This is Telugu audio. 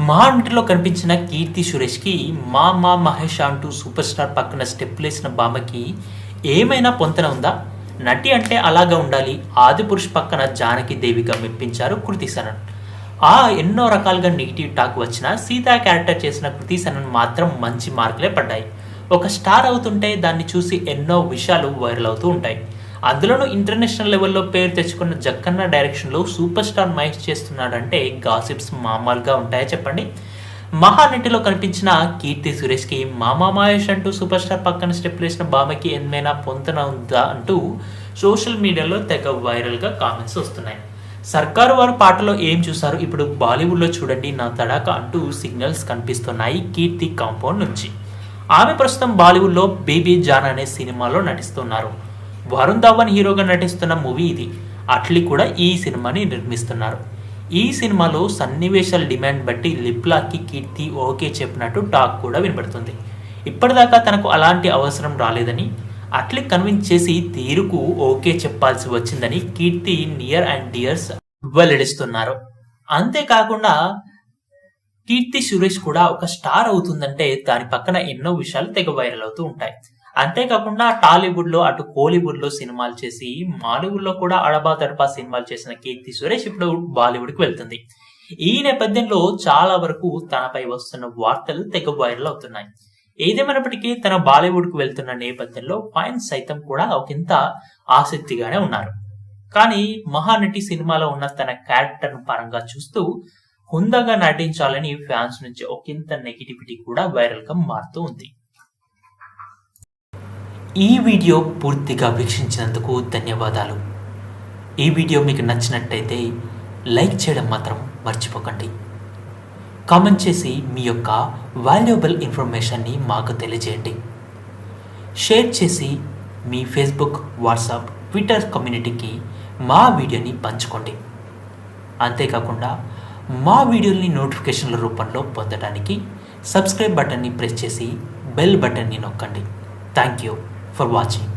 మా ఇంటిలో కనిపించిన కీర్తి సురేష్కి మా మహేష్ అంటూ సూపర్ స్టార్ పక్కన స్టెప్పులేసిన భామకి ఏమైనా పొంతన ఉందా? నటి అంటే అలాగా ఉండాలి. ఆదిపురుష్ పక్కన జానకి దేవిగా మెప్పించారు కృతి సనన్. ఎన్నో రకాలుగా నెగిటివ్ టాక్ వచ్చినా సీతా క్యారెక్టర్ చేసిన కృతి సనన్ మాత్రం మంచి మార్కులే పడ్డాయి. ఒక స్టార్ అవుతుంటే దాన్ని చూసి ఎన్నో విషయాలు వైరల్ అవుతూ ఉంటాయి. అందులోనూ ఇంటర్నేషనల్ లెవెల్లో పేరు తెచ్చుకున్న జక్కన్న డైరెక్షన్లో సూపర్ స్టార్ మహేష్ చేస్తున్నాడంటే గాసిప్స్ మామూలుగా ఉంటాయా చెప్పండి. మహానటిలో కనిపించిన కీర్తి సురేష్కి మామా మహేష్ అంటూ సూపర్ స్టార్ పక్కన స్టెప్ వేసిన భామకి ఏమైనా పొంతన ఉందా అంటూ సోషల్ మీడియాలో తెగ వైరల్గా కామెంట్స్ వస్తున్నాయి. సర్కారు వారు పాటలో ఏం చూసారు, ఇప్పుడు బాలీవుడ్లో చూడండి నా తడాక అంటూ సిగ్నల్స్ కనిపిస్తున్నాయి కీర్తి కాంపౌండ్ నుంచి. ఆమె ప్రస్తుతం బాలీవుడ్లో బేబీ జాన్ అనే సినిమాలో నటిస్తున్నారు. వరుణ్ ధవన్ హీరోగా నటిస్తున్న మూవీ ఇది. అట్లీ కూడా ఈ సినిమాని నిర్మిస్తున్నారు. ఈ సినిమాలో సన్నివేశాల డిమాండ్ బట్టి లిప్లాకి కీర్తి ఓకే చెప్పినట్టు టాక్ కూడా వినబడుతుంది. ఇప్పటిదాకా తనకు అలాంటి అవసరం రాలేదని, అట్లీ కన్విన్స్ చేసి తీరుకు ఓకే చెప్పాల్సి వచ్చిందని కీర్తి నియర్ అండ్ డియర్స్ వెల్లడిస్తున్నారు. అంతేకాకుండా కీర్తి సురేష్ కూడా ఒక స్టార్ అవుతుందంటే దాని పక్కన ఎన్నో విషయాలు తెగ వైరల్ అవుతూ ఉంటాయి. అంతేకాకుండా టాలీవుడ్ లో అటు కోలీవుడ్ లో సినిమాలు చేసి మాలీవుడ్ లో కూడా అడబా తడపా సినిమాలు చేసిన కీర్తి సురేష్ ఇప్పుడు బాలీవుడ్ కి వెళ్తుంది. ఈ నేపథ్యంలో చాలా వరకు తనపై వస్తున్న వార్తలు తెగ వైరల్ అవుతున్నాయి. ఏదేమైనప్పటికీ తన బాలీవుడ్ కు వెళ్తున్న నేపథ్యంలో ఫ్యాన్స్ సైతం కూడా ఒకంత ఆసక్తిగానే ఉన్నారు. కానీ మహానటి సినిమాలో ఉన్న తన క్యారెక్టర్ పరంగా చూస్తూ హుందాగా నటించాలని ఫ్యాన్స్ నుంచి ఒకంత నెగిటివిటీ కూడా వైరల్ గా మారుతూ ఉంది. ఈ వీడియో పూర్తిగా వీక్షించినందుకు ధన్యవాదాలు. ఈ వీడియో మీకు నచ్చినట్టయితే లైక్ చేయడం మాత్రం మర్చిపోకండి. కామెంట్ చేసి మీ యొక్క వాల్యుబుల్ ఇన్ఫర్మేషన్ని మాకు తెలియజేయండి. షేర్ చేసి మీ ఫేస్బుక్, వాట్సాప్, ట్విట్టర్ కమ్యూనిటీకి మా వీడియోని పంచుకోండి. అంతేకాకుండా మా వీడియోని నోటిఫికేషన్ల రూపంలో పొందడానికి సబ్స్క్రైబ్ బటన్ని ప్రెస్ చేసి బెల్ బటన్ని నొక్కండి. Thank you for watching.